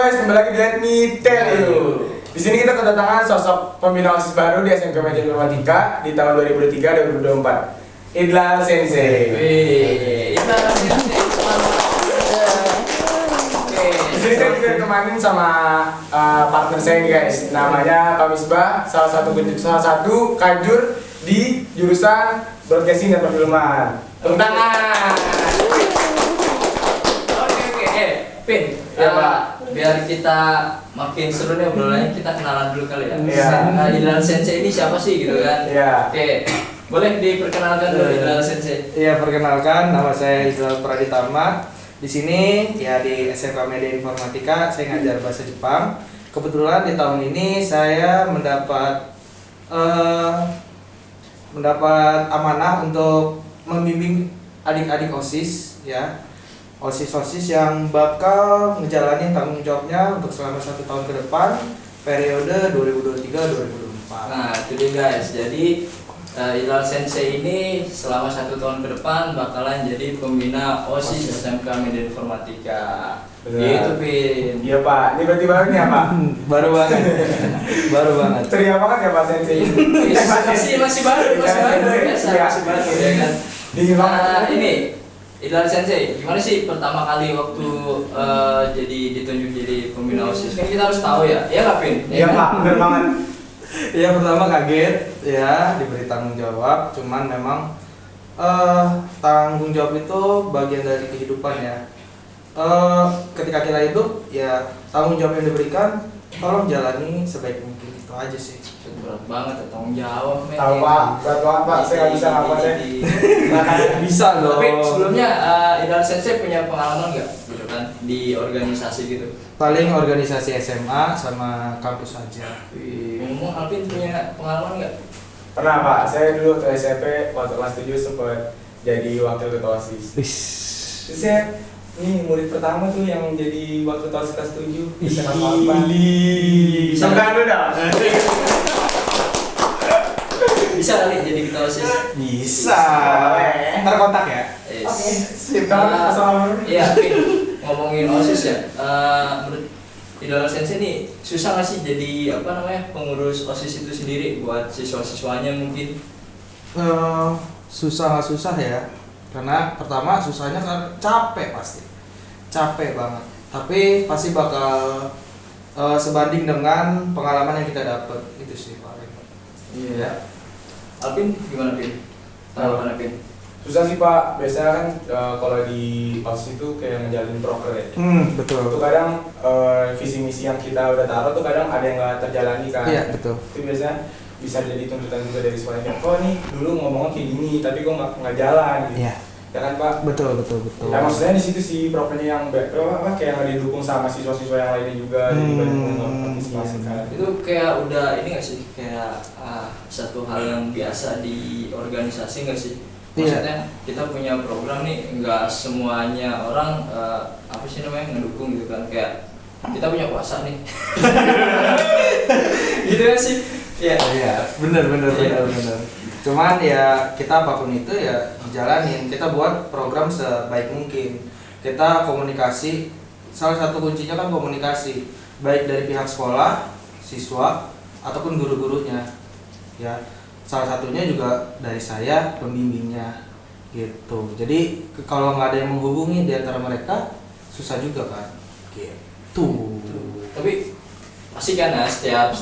guys, kembali lagi di Let Me Tell You. Di sini kita kedatangan sosok pembina OSIS baru di SMK Media Informatika di tahun 2023-2024. Idlal Sensei. Idlal Sensei. Di sini saya juga ditemanin sama partner saya nih guys. Namanya Pak Misbah, salah satu kajur di jurusan Broadcasting dan Perfilman. Tepuk tangan. Pin, ya, Pak. Biar kita makin seru nih obrolannya, kita kenalan dulu kali ya. Iya. Idlal Sensei ini siapa sih gitu kan? Iya. Oke, boleh diperkenalkan dulu Idlal Sensei. Iya, perkenalkan, nama saya Idlal Praditama. Di sini ya di SMK Media Informatika saya ngajar bahasa Jepang. Kebetulan di tahun ini saya mendapat amanah untuk membimbing adik-adik OSIS ya. OSIS yang bakal ngejalanin tanggung jawabnya untuk selama 1 tahun ke depan periode 2023-2024. Nah, itu dia guys. Jadi Idlal Sensei ini selama 1 tahun ke depan bakalan jadi pembina OSIS SMK Media Informatika. Gitu, Pin. Iya Pak, ini berarti baru nih ya Pak? Baru banget. Baru banget. Ceria banget ya Pak Sensei. Masih baru biasa, Iya. masih baru ya kan. Dingin banget. Ini Idlal Sensei, gimana sih pertama kali waktu jadi ditunjuk jadi pembina OSIS? Kan kita harus tahu ya, iya nggak Pin? Iya Pak, bener banget. Ya pertama kaget ya diberi tanggung jawab, cuman memang tanggung jawab itu bagian dari kehidupan ya. Ketika kita hidup ya tanggung jawab yang diberikan tolong jalani sebaik mungkin, itu aja sih. Berat banget ya, tanggung jawab. Tahu Pak, berat banget Pak, saya nggak bisa ngapa saya. Bisa loh. Tapi sebelumnya Idlal Sensei punya pengalaman nggak gitu kan di organisasi gitu? Paling organisasi SMA sama kampus aja. Ngomong Alvin punya pengalaman nggak? Pernah Pak, saya dulu waktu SMP waktu kelas 7 sempat jadi wakil ketua OSIS. Terus saya ini murid pertama tuh yang jadi wakil ketua OSIS kelas 7. Bisa apa? Bisa dulu dong. Bisa kali jadi ketua OSIS? Bisa. Ntar kontak ya. Oke, sip banget soal. Iya, Pin. Ngomongin OSIS ya. Menurut Idlal Sensei nih susah nggak sih jadi pengurus OSIS itu sendiri buat siswa-siswanya mungkin? Susah nggak susah ya, karena pertama susahnya kan capek, pasti capek banget, tapi pasti bakal sebanding dengan pengalaman yang kita dapat, itu sih paling. Iya. Alvin gimana Pin? Tanggapan Pin? Susah sih Pak, biasanya kan kalau di OSIS itu kayak ngejalanin proker ya. Betul. Itu kadang visi misi yang kita udah taruh tuh kadang ada yang nggak terjalani kan. Iya, betul. Itu biasanya bisa jadi tuntutan juga dari sekolahnya. Kok nih dulu ngomongnya kayak gini, tapi kok nggak jalan gitu. Iya. Ya kan Pak? Betul. Ya maksudnya di situ sih prokernya yang kayak nggak didukung sama siswa-siswa yang lainnya juga, jadi banyak yang partisipasi kan. Itu kayak udah ini nggak sih kayak satu hal yang biasa di organisasi nggak sih? Maksudnya kita punya program nih, nggak semuanya orang ngedukung gitu kan, kayak kita punya kuasa nih. Gitu kan sih? Iya, bener. Cuman ya kita apapun itu ya jalanin, kita buat program sebaik mungkin. Kita komunikasi, salah satu kuncinya kan komunikasi, baik dari pihak sekolah, siswa, ataupun guru-gurunya. Ya, salah satunya juga dari saya, pembimbingnya gitu. Jadi kalau nggak ada yang menghubungi di antara mereka, susah juga kan gitu. Tapi pasti kan ya setiap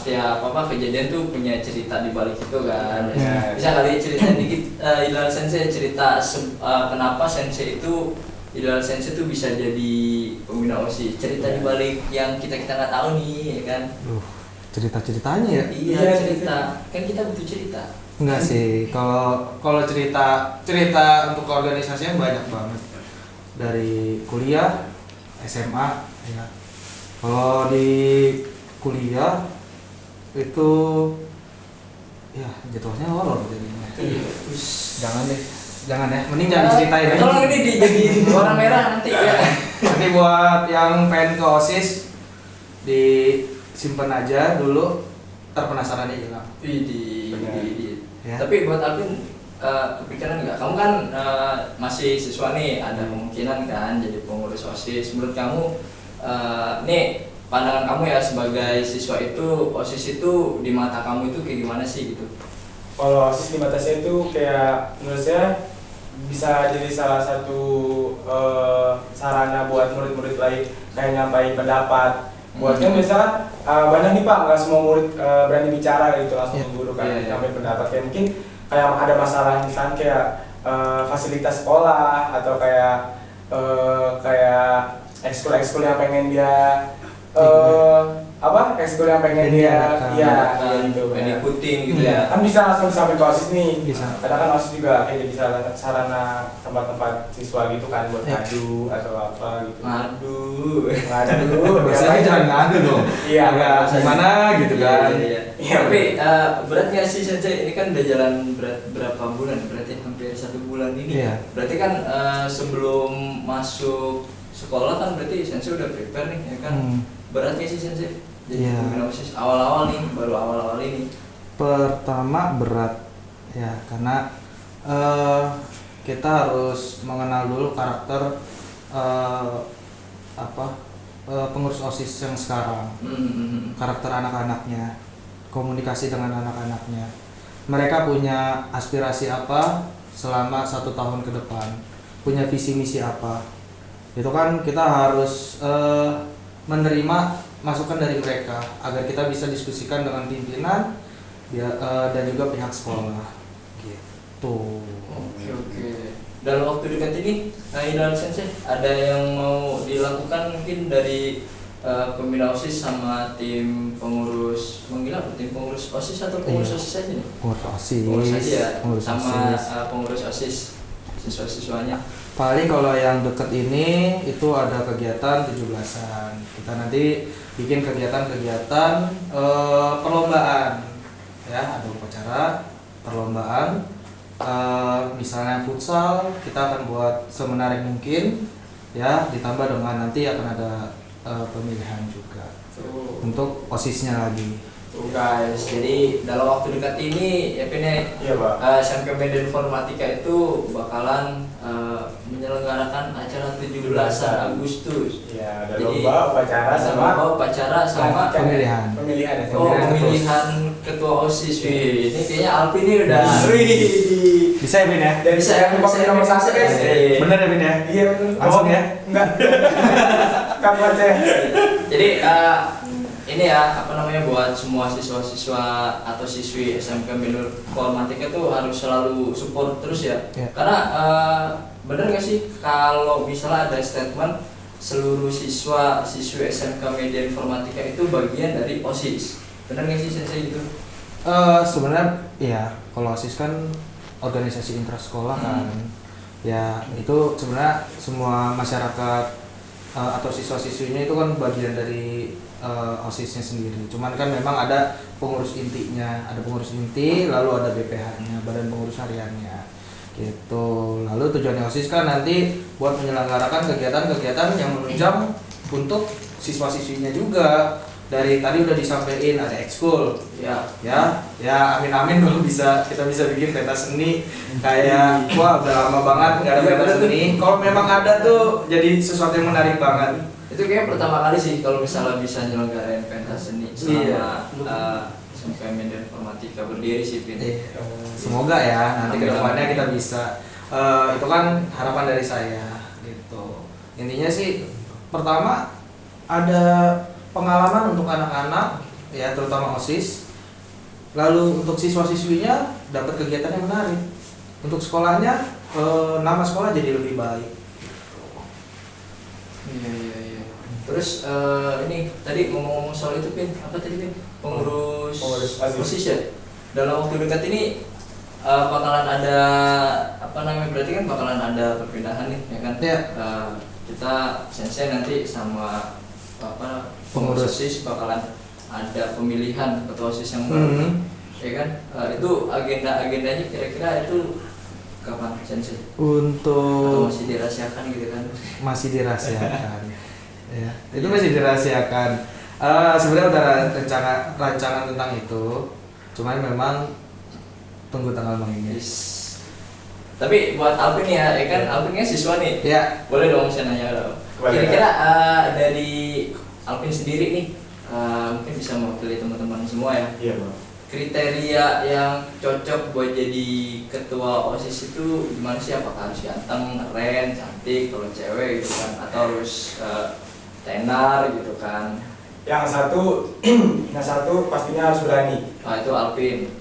kejadian tuh punya cerita di balik itu kan. Ya. Bisa kali ceritain dikit Idlal Sensei cerita kenapa Sensei itu Idlal Sensei itu bisa jadi pembina OSIS, cerita di balik yang kita nggak tahu nih ya kan. Cerita-ceritanya ya? Iya, cerita. Kan kita butuh cerita. Enggak sih, kalau cerita untuk organisasinya banyak banget, dari kuliah, SMA ya. Kalau di kuliah itu ya jatuhnya horor jadinya. Jangan ya, mending jangan diceritain aja. Tolong ini dijadiin warna merah nanti ya. Nanti buat yang pengen ke OSIS disimpan aja dulu, terpenasarannya hilang. Ya. Tapi buat Alvin kepikiran nggak? Kamu kan masih siswa nih, ada kemungkinan kan jadi pengurus OSIS. Menurut kamu nih pandangan kamu ya sebagai siswa itu OSIS itu di mata kamu itu kayak gimana sih gitu? Kalau OSIS di mata saya itu kayak menurut saya bisa jadi salah satu sarana buat murid-murid lain kayak nyampaikan pendapat. Buat kan misalkan banyak nih Pak, nggak semua murid berani bicara gitu langsung ke guru kan nyampaikan pendapat. Kayak mungkin kayak ada masalah misalkan kayak fasilitas sekolah atau kayak ekskul yang pengen dia ekskul yang pengen dia gitu pengen ikutin gitu ya. Kan bisa langsung sampai ke OSIS nih. Bisa. Kadang kan OSIS juga kayak jadi sarana tempat-tempat siswa gitu kan buat ngadu atau apa gitu. Ngadu. Biasanya jangan ngadu dong. Iya, agak gimana gitu kan. Iya. Tapi berat nggak sih Sensei? Ini kan udah jalan berapa bulan? Berarti hampir 1 bulan ini. Iya. Berarti kan sebelum masuk sekolah kan berarti Sensei udah prepare nih ya kan? Berat nggak sih Sensei? Jadi pembina OSIS awal-awal nih, baru awal-awal ini. Pertama berat ya karena kita harus mengenal dulu karakter pengurus OSIS yang sekarang, karakter anak-anaknya, komunikasi dengan anak-anaknya. Mereka punya aspirasi apa selama 1 tahun ke depan, punya visi misi apa. Itu kan kita harus menerima masukan dari mereka agar kita bisa diskusikan dengan pimpinan dan juga pihak sekolah gitu. Oke. Dalam waktu dekat ini, Inal Sensei, ada yang mau dilakukan mungkin dari pembina OSIS sama tim pengurus tim pengurus OSIS atau pengurus OSIS aja nih? Pengurus aja ya, sama pengurus OSIS siswa-siswanya. Paling kalau yang deket ini itu ada kegiatan 17-an. Kita nanti bikin kegiatan-kegiatan perlombaan ya, ada upacara perlombaan. Misalnya futsal, kita akan buat semenarik mungkin ya, ditambah dengan nanti akan ada pemilihan juga untuk OSIS-nya lagi. Tuh guys, jadi dalam waktu dekat ini ya SMK Media Informatika itu bakalan menyelenggarakan acara 17 Agustus. Iya, ada lomba upacara sama pemilihan. Pemilihan ketua OSIS. Wih, ini kayaknya Alpi ini udah Bisa ya Bin ya? Bisa ya, nomor 1 guys. Bener ya Bin ya? Iya bener. Langsung ya? Enggak. Kamu aja. Jadi ini ya buat semua siswa-siswa atau siswi SMK Media Informatika itu harus selalu support terus ya. Karena bener nggak sih kalau misalnya ada statement seluruh siswi SMK Media Informatika itu bagian dari OSIS, bener nggak sih Sensei gitu? Sebenarnya ya kalau OSIS kan organisasi intrasekolah kan, ya itu sebenarnya semua masyarakat atau siswa-siswinya itu kan bagian dari OSIS-nya sendiri. Cuman kan memang ada pengurus intinya, ada pengurus inti, lalu ada BPH-nya, badan pengurus hariannya, gitu. Lalu tujuannya OSIS kan nanti buat menyelenggarakan kegiatan-kegiatan yang menunjang untuk siswa-siswinya juga. Dari tadi udah disampaikan ada ekskul, ya amin kalau kita bisa bikin pentas seni kayak wah udah lama banget nggak ada pentas seni. Kalau memang ada tuh jadi sesuatu yang menarik banget. Itu kayak pertama kali sih kalau misalnya bisa nyelenggarain pentas seni selama SMK Media Informatika berdiri sih Pin. Semoga ya nanti kedepannya kita bisa. Itu kan harapan dari saya gitu. Intinya sih pertama ada pengalaman untuk anak-anak ya terutama OSIS. Lalu untuk siswa-siswinya dapat kegiatan yang menarik. Untuk sekolahnya nama sekolah jadi lebih baik. Iya. Terus ini tadi ngomong-ngomong soal itu Pin, apa tadi Pin? Pengurus OSIS ya. Dalam waktu dekat ini bakalan ada berarti kan bakalan ada perpindahan nih ya kan? Iya. Kita Sensei nanti sama pengurus OSIS bakalan ada pemilihan ketua OSIS yang baru, ya kan? Itu agendanya kira-kira itu kapan Sensei? Untuk atau masih dirahasiakan gitu kan? Masih dirahasiakan. Ya, itu masih dirahasiakan. Sebenarnya udah rancangan tentang itu, cuman memang tunggu tanggal mainnya. Tapi buat Alvin ya kan Alvin kan siswa nih. Ya. Boleh dong saya nanya dong. Kira-kira dari Alvin sendiri nih mungkin bisa mewakili teman-teman semua ya. Iya bang. Kriteria yang cocok buat jadi ketua OSIS itu gimana sih? Apakah harus ganteng, keren, cantik, kalau cewek gitu kan, atau harus tenar gitu kan? Yang satu pastinya harus berani. Nah itu Alvin.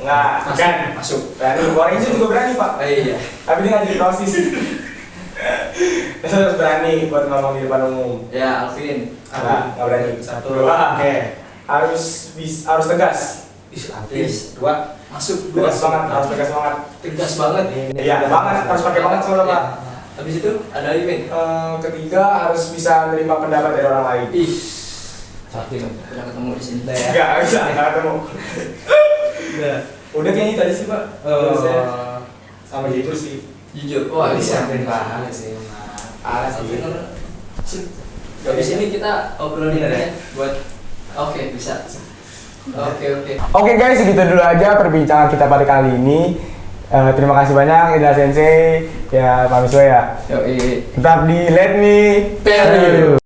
Nggak, kan Masuk. berani. Orang itu juga berani pak. Iya. Tapi dia nggak jadi OSIS. Dia harus berani buat ngomong di depan umum. Ya Alvin. Nggak berani. Satu. Oke. Harus tegas. Artis. Dua. Masuk. Tegas banget. Harus tegas banget. Tegas banget. Iya banget. Harus pakai banget soalnya pak. Habis itu ada lagi Vin. Ketiga harus bisa menerima pendapat dari orang lain. Ih. Satu. Udah ketemu di sini. Nggak bisa. Nggak ketemu. Udah kayaknya tadi sih pak. Saya sama gitu sih. Jujur. Wah bisa. banget sih. Sih. Habis ini kita obrolin ya buat. Oke bisa. Oke. Oke guys, segitu dulu aja perbincangan kita pada kali ini. Terima kasih banyak Indra Sensei, ya Pak Miswa ya. Yoi. Tetap di Let Me Tell You.